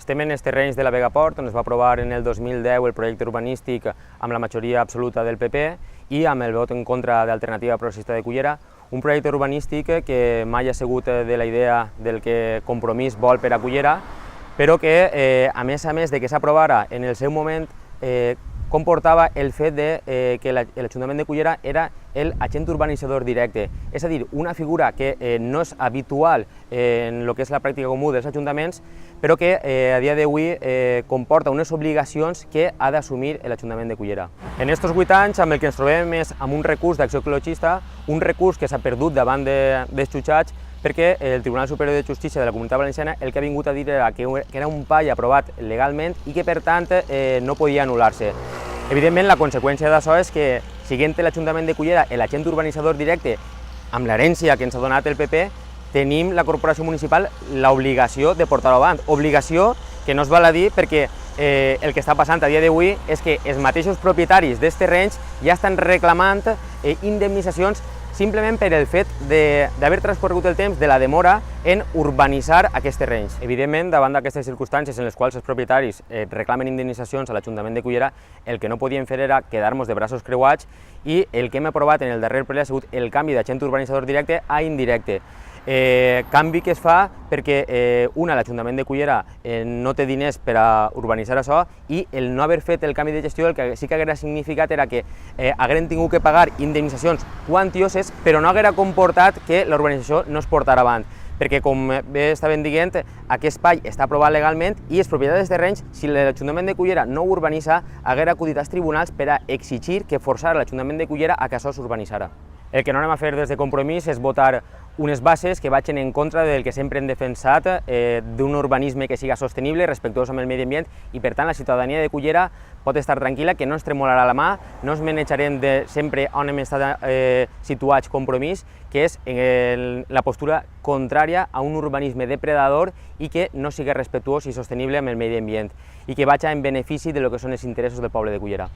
Estem en els terrenys de la Vega Port, on es va aprovar en el 2010 el projecte urbanístic amb la majoria absoluta del PP i amb el vot en contra d'Alternativa Progressista de Cullera, un projecte urbanístic que mai ha sigut de la idea del que Compromís vol per a Cullera, però que, a més de que s'aprovara en el seu moment, comportava el fet que l'Ajuntament de Cullera era l'agent urbanitzador directe, és a dir, una figura que no és habitual en el que és la pràctica comú dels ajuntaments, però que a dia d'avui comporta unes obligacions que ha d'assumir l'Ajuntament de Cullera. En aquests 8 anys, amb el que ens trobem és amb un recurs d'acció ecologista, un recurs que s'ha perdut davant dels jutjats, perquè el Tribunal Superior de Justícia de la Comunitat Valenciana el que ha vingut a dir era que era un PAI aprovat legalment i que, per tant, no podia anul·lar-se. Evidentment, la conseqüència d'això és que, siguent l'Ajuntament de Cullera l'agent urbanitzador directe amb l'herència que ens ha donat el PP, tenim la Corporació Municipal l'obligació de portar-ho avant. Obligació que no es val a dir perquè el que està passant a dia d'avui és que els mateixos propietaris dels terrenys ja estan reclamant indemnitzacions simplement per el fet d'haver transcorregut el temps de la demora en urbanitzar aquests terrenys. Evidentment, davant d'aquestes circumstàncies en les quals els propietaris reclamen indemnitzacions a l'Ajuntament de Cullera, el que no podien fer era quedar-nos de braços creuats i el que hem aprovat en el darrer ple ha sigut el canvi d'agent urbanitzador directe a indirecte. Canvi que es fa perquè, l'Ajuntament de Cullera no té diners per a urbanitzar això i el no haver fet el canvi de gestió el que sí que haguera significat era que hagueren tingut que pagar indemnitzacions quantioses, però no haguera comportat que la urbanització no es portara avant. Perquè, com bé estaven dient, aquest espai està aprovat legalment i els propietaris dels terrenys, si l'Ajuntament de Cullera no ho urbanitza, haguera acudit als tribunals per a exigir que forçara l'Ajuntament de Cullera a que això s'urbanitzara. El que no anem a fer des de Compromís és votar unes bases que vagin en contra del que sempre hem defensat, d'un urbanisme que siga sostenible, respectuós amb el medi ambient, i per tant la ciutadania de Cullera pot estar tranquil·la que no ens tremolarà la mà, no ens manejarem sempre on hem estat situats Compromís, que és la postura contrària a un urbanisme depredador i que no sigui respectuós i sostenible amb el medi ambient, i que vagi en benefici del que són els interessos del poble de Cullera.